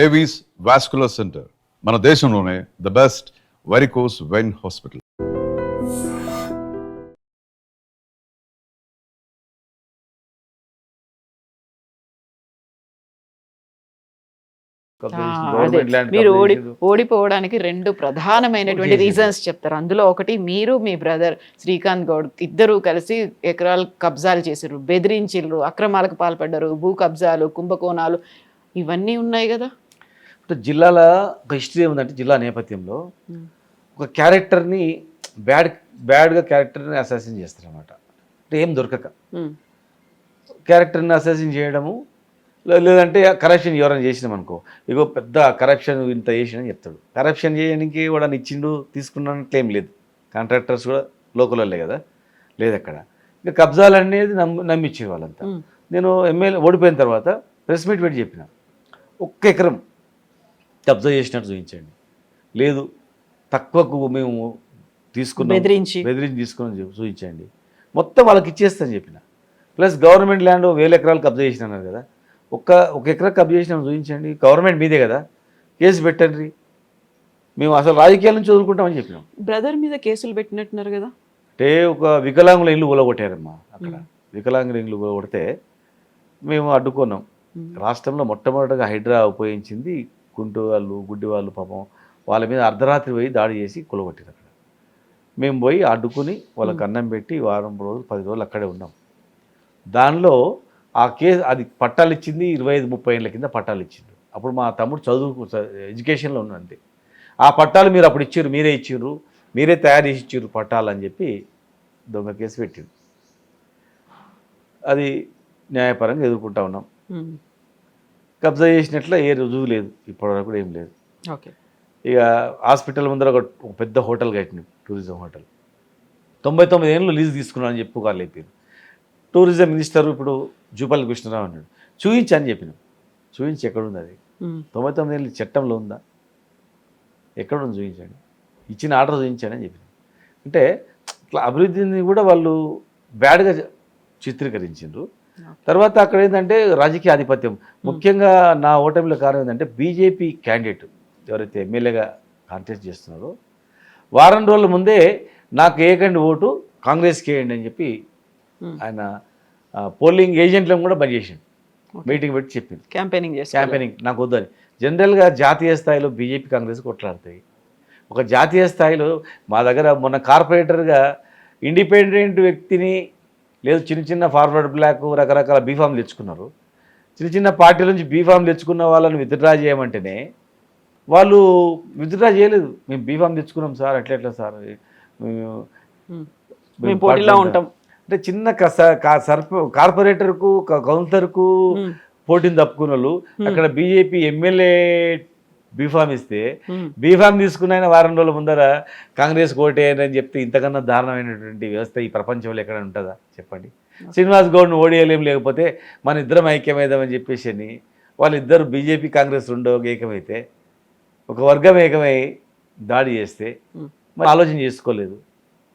Avis vascular centre మన దేశంలోనే the best varicose vein hospital. మీరు ఓడిపోవడానికి రెండు ప్రధానమైనటువంటి రీజన్స్ చెప్తారు. అందులో ఒకటి మీరు మీ బ్రదర్ శ్రీకాంత్ గౌడ్ ఇద్దరు కలిసి ఎకరాలు కబ్జాలు చేసారు, బెదిరించిర్రు, అక్రమాలకు పాల్పడ్డారు, భూ కబ్జాలు, కుంభకోణాలు ఇవన్నీ ఉన్నాయి కదా. జిల్లాల ఒక హిస్టరీ ఏముందంటే జిల్లా నేపథ్యంలో ఒక క్యారెక్టర్ని బ్యాడ్గా క్యారెక్టర్ని అసాసిన్ చేస్తారనమాట. అంటే ఏం దొరకక క్యారెక్టర్ని అసాసిన్ చేయడము, లేదంటే కరప్షన్ ఎవరైనా చేసినాం అనుకో, ఇగో పెద్ద కరప్షన్ ఇంత చేసినని చెప్తాడు. కరప్షన్ చేయడానికి కూడా ఇచ్చిండు తీసుకున్నాను క్లెయిమ్ లేదు. కాంట్రాక్టర్స్ కూడా లోకల్ వాళ్ళే కదా, లేదు అక్కడ. ఇంకా కబ్జాలు అనేది నమ్మించే వాళ్ళంతా. నేను ఎమ్మెల్యే ఓడిపోయిన తర్వాత ప్రెస్ మీట్ పెట్టి చెప్పిన, 1 ఎకరం కబ్జా చేసినట్టు చూపించండి, లేదు తక్కువకు మేము తీసుకున్నాం బెదిరించి తీసుకుని చూపించండి, మొత్తం వాళ్ళకి ఇచ్చేస్తాను చెప్పిన. ప్లస్ గవర్నమెంట్ ల్యాండ్ 1000 ఎకరాలు కబ్జా చేసినారు కదా, ఒక ఎకరా కబ్జా చేసినాం చూపించండి, గవర్నమెంట్ మీదే కదా, కేసు పెట్టండి, మేము అసలు రాజకీయాల నుంచి వదులుకుంటామని చెప్పినాం. బ్రదర్ మీద కేసులు పెట్టినట్టున్నారు కదా. అంటే ఒక వికలాంగుల ఇల్లు ఊలగొట్టారమ్మా. అక్కడ వికలాంగుల ఇల్లు ఊలగొడితే మేము అడ్డుకున్నాం. రాష్ట్రంలో మొట్టమొదటిగా హైడ్రా ఉపయోగించింది కుంటు వాళ్ళు, గుడ్డి వాళ్ళు, పాపం వాళ్ళ మీద అర్ధరాత్రి పోయి దాడి చేసి కూలగొట్టారు. అక్కడ మేము పోయి అడ్డుకుని వాళ్ళకి అన్నం పెట్టి వారం రోజులు 10 రోజులు అక్కడే ఉన్నాం. దానిలో ఆ కేసు అది పట్టాలు ఇచ్చింది 25-30 ఏళ్ళ కింద పట్టాలు ఇచ్చిండు. అప్పుడు మా తమ్ముడు చదువు ఎడ్యుకేషన్లో ఉన్నంతే. ఆ పట్టాలు మీరు అప్పుడు ఇచ్చారు, మీరే ఇచ్చారు, మీరే తయారు చేసి ఇచ్చారు పట్టాలు అని చెప్పి దొంగ కేసు పెట్టిండు. అది న్యాయపరంగా ఎదుర్కొంటా ఉన్నాం. కబ్జా చేసినట్ల ఏ రుజువు లేదు, ఇప్పటివరకు కూడా ఏం లేదు. ఓకే. ఇక హాస్పిటల్ ముందర ఒక పెద్ద హోటల్ కట్టినాం, టూరిజం హోటల్. 99 ఏళ్ళు లీజు తీసుకున్నాను అని చెప్పి వాళ్ళు అయిపోయారు. టూరిజం మినిస్టర్ ఇప్పుడు జూపల్లి కృష్ణరావు అన్నాడు, చూపించి అని చెప్పినాం. చూపించి ఎక్కడుంది అది? 99 ఏళ్ళు చట్టంలో ఉందా? ఎక్కడుంది చూపించండి, ఇచ్చిన ఆర్డర్ చూపించండి అని చెప్పినాం. అంటే ఇట్లా అభివృద్ధిని కూడా వాళ్ళు బ్యాడ్గా చిత్రీకరించారు. తర్వాత అక్కడ ఏంటంటే రాజకీయ ఆధిపత్యం. ముఖ్యంగా నా ఓటమిలో కారణం ఏంటంటే బీజేపీ క్యాండిడేట్ ఎవరైతే ఎమ్మెల్యేగా కాంటెస్ట్ చేస్తున్నారో వారం రోజుల ముందే నాకు ఏకండి ఓటు కాంగ్రెస్కి వేయండి అని చెప్పి ఆయన పోలింగ్ ఏజెంట్లను కూడా బంద్ చేసిండు. మీటింగ్ పెట్టి చెప్పింది క్యాంపెయినింగ్ నాకు వద్దని. జనరల్గా జాతీయ స్థాయిలో బీజేపీ కాంగ్రెస్ కొట్లాడతాయి. ఒక జాతీయ స్థాయిలో మా దగ్గర మొన్న కార్పొరేటర్గా ఇండిపెండెంట్ వ్యక్తిని, లేదు చిన్న చిన్న ఫార్వర్డ్ బ్లాక్ రకరకాల బీఫామ్ తెచ్చుకున్నారు. చిన్న చిన్న పార్టీల నుంచి బీఫామ్ తెచ్చుకున్న వాళ్ళని విత్డ్రా చేయమంటేనే వాళ్ళు విత్డ్రా చేయలేదు. మేము బీఫామ్ తెచ్చుకున్నాం సార్, ఎట్లా సార్ మేము పోటీలో ఉంటాం అంటే చిన్న కార్పొరేటర్కు కౌన్సిలర్కు పోటీని తప్పుకున్న వాళ్ళు అక్కడ బీజేపీ ఎమ్మెల్యే బీఫామ్ ఇస్తే బీఫామ్ తీసుకున్న వారం రోజుల ముందర కాంగ్రెస్ ఓటేయని చెప్తే ఇంతకన్నా దారుణమైనటువంటి వ్యవస్థ ఈ ప్రపంచంలో ఎక్కడ ఉంటుందా చెప్పండి. శ్రీనివాస్ గౌడ్ను ఓడియలేం, లేకపోతే మన ఇద్దరం ఐక్యమైదామని చెప్పేసి అని వాళ్ళిద్దరు బీజేపీ కాంగ్రెస్ రెండో ఏకమైతే ఒక వర్గం ఏకమై దాడి చేస్తే మరి ఆలోచన చేసుకోలేదు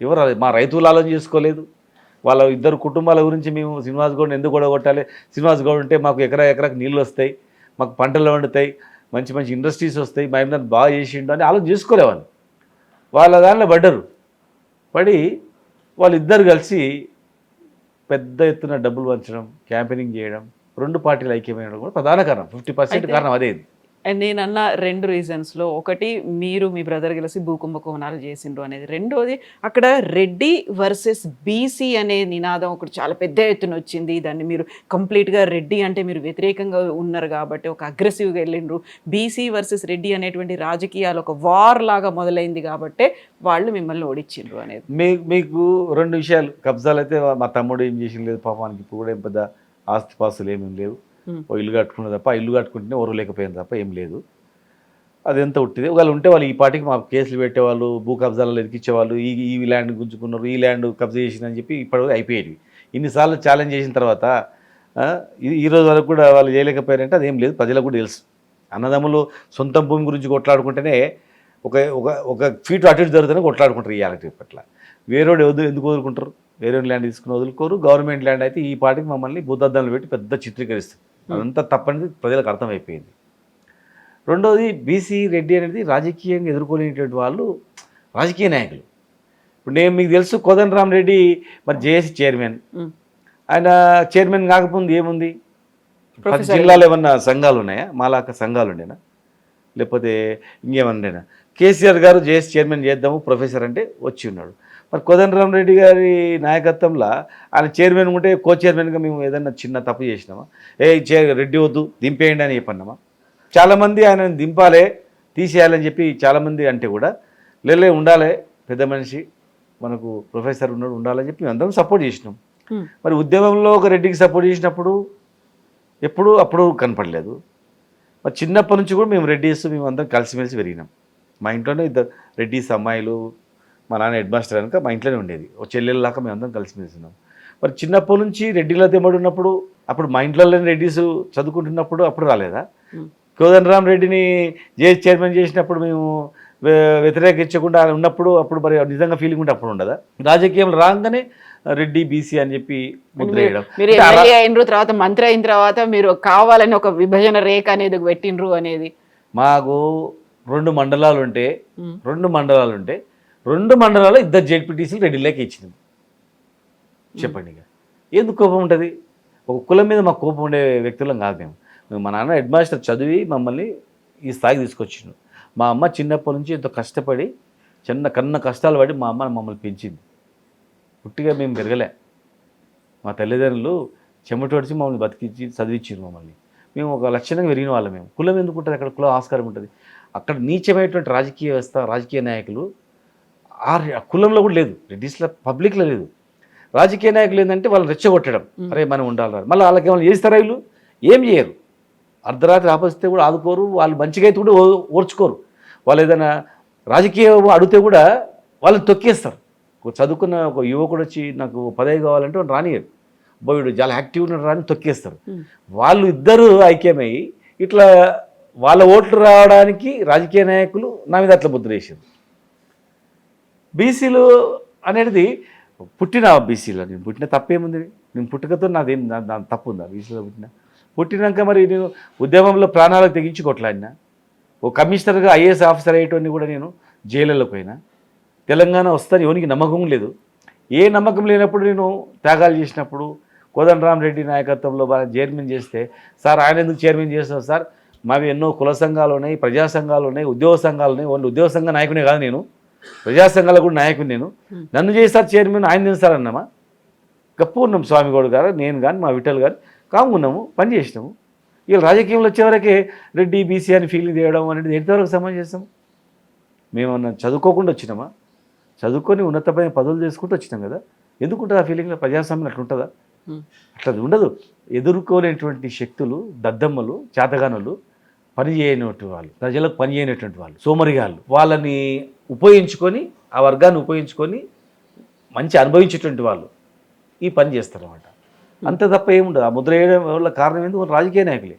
ఎవరు? మా రైతులు ఆలోచన చేసుకోలేదు. వాళ్ళ ఇద్దరు కుటుంబాల గురించి మేము శ్రీనివాస్ గౌడ్ని ఎందుకు కూడా కొట్టాలి, శ్రీనివాస్ గౌడ్ ఉంటే మాకు ఎకరాకు నీళ్ళు వస్తాయి, మాకు పంటలు వండుతాయి, మంచి మంచి ఇండస్ట్రీస్ వస్తాయి, మా ఏమైనా బాగా చేసిండు అని ఆలోచన చేసుకోలేవాళ్ళు. వాళ్ళ దానిలో పడి వాళ్ళిద్దరు కలిసి పెద్ద ఎత్తున డబ్బులు పంచడం, క్యాంపెయినింగ్ చేయడం, 2 పార్టీలు ఐక్యమైనడం కూడా ప్రధాన కారణం. 50% కారణం అదే. నేను అన్న 2 రీజన్స్లో ఒకటి మీరు మీ బ్రదర్ కలిసి భూకుంభకోణాలు చేసిండ్రు అనేది, రెండోది అక్కడ రెడ్డి వర్సెస్ బీసీ అనే నినాదం ఒకటి చాలా పెద్ద ఎత్తున వచ్చింది. దాన్ని మీరు కంప్లీట్గా రెడ్డి అంటే మీరు వ్యతిరేకంగా ఉన్నారు కాబట్టి ఒక అగ్రెసివ్గా వెళ్ళిండ్రు. బీసీ వర్సెస్ రెడ్డి అనేటువంటి రాజకీయాలు ఒక వార్ లాగా మొదలైంది కాబట్టి వాళ్ళు మిమ్మల్ని ఓడించిండ్రు అనేది. మీకు 2 విషయాలు. కబ్జాలు అయితే మా తమ్ముడు ఏం చేసి లేదు పాపానికి, ఇప్పుడు కూడా ఏం పెద్ద ఆస్తిపాస్తులు ఏమేమి లేవు, ఓ ఇల్లు కట్టుకున్న తప్ప, ఇల్లు కట్టుకుంటేనే ఎవరు లేకపోయింది తప్ప ఏం లేదు. అదంతా ఉట్టిదే. వాళ్ళు ఉంటే వాళ్ళు ఈ పార్టీకి మా కేసులు పెట్టేవాళ్ళు, భూ కబ్జాలలో ఎదికిచ్చేవాళ్ళు, ఈ ల్యాండ్ గుంజుకున్నారు, ఈ ల్యాండ్ కబ్జా చేసిందని చెప్పి ఇప్పటివరకు అయిపోయేవి. ఇన్నిసార్లు ఛాలెంజ్ చేసిన తర్వాత ఈ రోజు వరకు కూడా వాళ్ళు చేయలేకపోయారంటే అదేం లేదు, ప్రజలకు కూడా తెలుసు. అన్నదమ్ములు సొంత భూమి గురించి కొట్లాడుకుంటేనే ఒక ఫీట్ అటు ఇటు జరుగుతూనే కొట్లాడుకుంటారు. ఇవాళ పట్ల వేరేవాడు ఎందుకు వదులుకుంటారు? వేరే ల్యాండ్ తీసుకుని వదులుకోరు. గవర్నమెంట్ ల్యాండ్ అయితే ఈ పార్టీకి మమ్మల్ని భూతద్దాలు పెట్టి పెద్ద చిత్రీకరిస్తారు. అదంతా తప్పనిది ప్రజలకు అర్థమైపోయింది. రెండోది బీసీ రెడ్డి అనేది రాజకీయంగా ఎదుర్కొనేటువంటి వాళ్ళు రాజకీయ నాయకులు. ఇప్పుడు నేను మీకు తెలుసు కోదండరామ్ రెడ్డి మరి జేఏసీ చైర్మన్. ఆయన చైర్మన్ కాకముందు ఏముంది? ప్రతి జిల్లాలో ఏమన్నా సంఘాలు ఉన్నాయా? మాలాక సంఘాలు ఉండేనా? లేకపోతే ఇంకేమన్నా? కేసీఆర్ గారు జేఏసీ చైర్మన్ చేద్దాము ప్రొఫెసర్ అంటే వచ్చి ఉన్నాడు. మరి కోదండరామ్ రెడ్డి గారి నాయకత్వంలో ఆయన చైర్మన్ ఉంటే కో చైర్మన్గా మేము ఏదన్నా చిన్న తప్పు చేసినామా? రెడ్డి వద్దు దింపేయండి అని చెప్పన్నామా? చాలామంది ఆయన దింపాలే తీసేయాలని చెప్పి చాలామంది అంటే కూడా లేలే ఉండాలి, పెద్ద మనిషి మనకు ప్రొఫెసర్ ఉన్నాడు ఉండాలని చెప్పి మేము అందరం సపోర్ట్ చేసినాం. మరి ఉద్యమంలో ఒక రెడ్డికి సపోర్ట్ చేసినప్పుడు అప్పుడు కనపడలేదు. మరి చిన్నప్పటి నుంచి కూడా మేము రెడ్డిస్ మేము అందరం కలిసిమెలిసి పెరిగినాం. మా ఇంట్లోనే ఇద్దరు రెడ్డిస్ అమ్మాయిలు, మా నాన్న హెడ్ మాస్టర్ కనుక మా ఇంట్లోనే ఉండేది. ఒక చెల్లెళ్ళలాగా మేము అందరం కలిసిమెలిసి ఉన్నాం. మరి చిన్నప్పటి నుంచి రెడ్డిలతో ఉన్నప్పుడు అప్పుడు మా ఇంట్లోనే రెడ్డిస్ చదువుకుంటున్నప్పుడు అప్పుడు రాలేదా? కోదండరామ్ రెడ్డిని జేఏసీ చైర్మన్ చేసినప్పుడు మేము వ్యతిరేకించకుండా ఉన్నప్పుడు అప్పుడు మరి నిజంగా ఫీలింగ్ ఉంటే అప్పుడు ఉండదా? రాజకీయంలో రాగానే రెడ్డి బీసీ అని చెప్పి ముద్ర వేయడం. మీరు ఎమ్మెల్యే అయినరు, తర్వాత మంత్రి అయిన తర్వాత మీరు కావాలని ఒక విభజన రేఖ అనేది పెట్టినరు అనేది. మాకు 2 మండలాలు ఉంటే 2 మండలాలు ఇద్దరు జెడ్పీటీసీలు రెడ్డిలోకి ఇచ్చినాం. చెప్పండి ఇక ఎందుకు కోపం ఉంటుంది? ఒక కులం మీద మాకు కోపం ఉండే వ్యక్తులం కాదు మేము. మా నాన్న హెడ్ మాస్టర్ చదివి మమ్మల్ని ఈ స్థాయికి తీసుకొచ్చిండు. మా అమ్మ చిన్నప్పటి నుంచి ఎంతో కష్టపడి కన్న కష్టాలు పడి మా అమ్మ మమ్మల్ని పెంచింది. పుట్టిగా మేము పెరగలే. మా తల్లిదండ్రులు చెమటోడిచి మమ్మల్ని బతికించి చదివించారు మమ్మల్ని. మేము ఒక లక్షణంగా పెరిగిన వాళ్ళం. మేము కులం ఎందుకు ఉంటుంది? అక్కడ కులం ఆస్కారం ఉంటుంది. అక్కడ నీచమైనటువంటి రాజకీయ వ్యవస్థ, రాజకీయ నాయకులు ఆ కులంలో కూడా లేదు, రెడ్డిస్లో పబ్లిక్లో లేదు. రాజకీయ నాయకులు ఏంటంటే వాళ్ళని రెచ్చగొట్టడం, అరే మనం ఉండాలి. మళ్ళీ వాళ్ళకి ఏమైనా చేస్తారా? వీళ్ళు ఏం చేయరు. అర్ధరాత్రి ఆపరిస్తే కూడా ఆదుకోరు. వాళ్ళు మంచిగా అయితే కూడా ఓర్చుకోరు. వాళ్ళు ఏదైనా రాజకీయ అడిగితే కూడా వాళ్ళని తొక్కేస్తారు. చదువుకున్న ఒక యువకుడు వచ్చి నాకు పదవి కావాలంటే వాళ్ళు రానియరు. వీడు చాలా యాక్టివ్ ఉన్నాడు రాని తొక్కేస్తారు. వాళ్ళు ఇద్దరు ఐక్యమై ఇట్లా వాళ్ళ ఓట్లు రావడానికి రాజకీయ నాయకులు నా మీద అట్లా ముద్ర వేసారు. బీసీలు అనేది పుట్టిన బీసీలో నేను పుట్టిన తప్పేముంది? నేను పుట్టుకతో నాదేం దాని తప్పు ఉందా? బీసీలో పుట్టినాక మరి నేను ఉద్యమంలో ప్రాణాలకు తెగించి కొట్లాడినా. ఓ కమిషనర్గా ఐఏఎస్ ఆఫీసర్ అయ్యేటోని కూడా నేను జైళ్ళలో పోయినా. తెలంగాణ వస్తాను ఎవరికి నమ్మకం లేదు. ఏ నమ్మకం లేనప్పుడు నేను త్యాగాలు చేసినప్పుడు కోదండరామ్ రెడ్డి నాయకత్వంలో బాగా చైర్మన్ చేస్తే, సార్ ఆయన ఎందుకు చైర్మన్ చేస్తారు సార్? మావి ఎన్నో కుల సంఘాలు ఉన్నాయి, ప్రజా సంఘాలు ఉన్నాయి, ఉద్యోగ సంఘాలు ఉన్నాయి. ఓన్లీ ఉద్యోగ సంఘ నాయకునే కాదు నేను, ప్రజా సంఘాలకు కూడా నాయకుని నేను. నన్ను చేస్తారు చైర్మన్, ఆయన చేస్తారన్నామా? గప్పు ఉన్నాం స్వామిగౌడ్ గారు, నేను కానీ మా విఠల్ గారు కామున్నాము, పని చేసినాము. ఇక రాజకీయంలో వచ్చేవరకే రెడ్డి బీసీ అని ఫీలింగ్ చేయడం అనేది ఎంతవరకు సమాజం చేస్తాము? మేమన్నా చదువుకోకుండా వచ్చినామా? చదువుకొని ఉన్నతమైన పదవులు చేసుకుంటూ వచ్చినాం కదా. ఎందుకుంటుంది ఆ ఫీలింగ్లో? ప్రజాస్వామ్యం అట్లుంటుందా? అట్లా ఉండదు. ఎదుర్కోలేనటువంటి శక్తులు, దద్దమ్మలు, చేతగానులు, పని చేయనటువంటి వాళ్ళు, ప్రజలకు పని చేయనటువంటి వాళ్ళు, సోమరిగాళ్ళు, వాళ్ళని ఉపయోగించుకొని ఆ వర్గాన్ని ఉపయోగించుకొని మంచి అనుభవించేటువంటి వాళ్ళు ఈ పని చేస్తారన్నమాట. అంతే తప్ప ఏముండదు. ఆ ముద్ర వేయడం వల్ల కారణం ఏంది? రాజకీయ నాయకులే.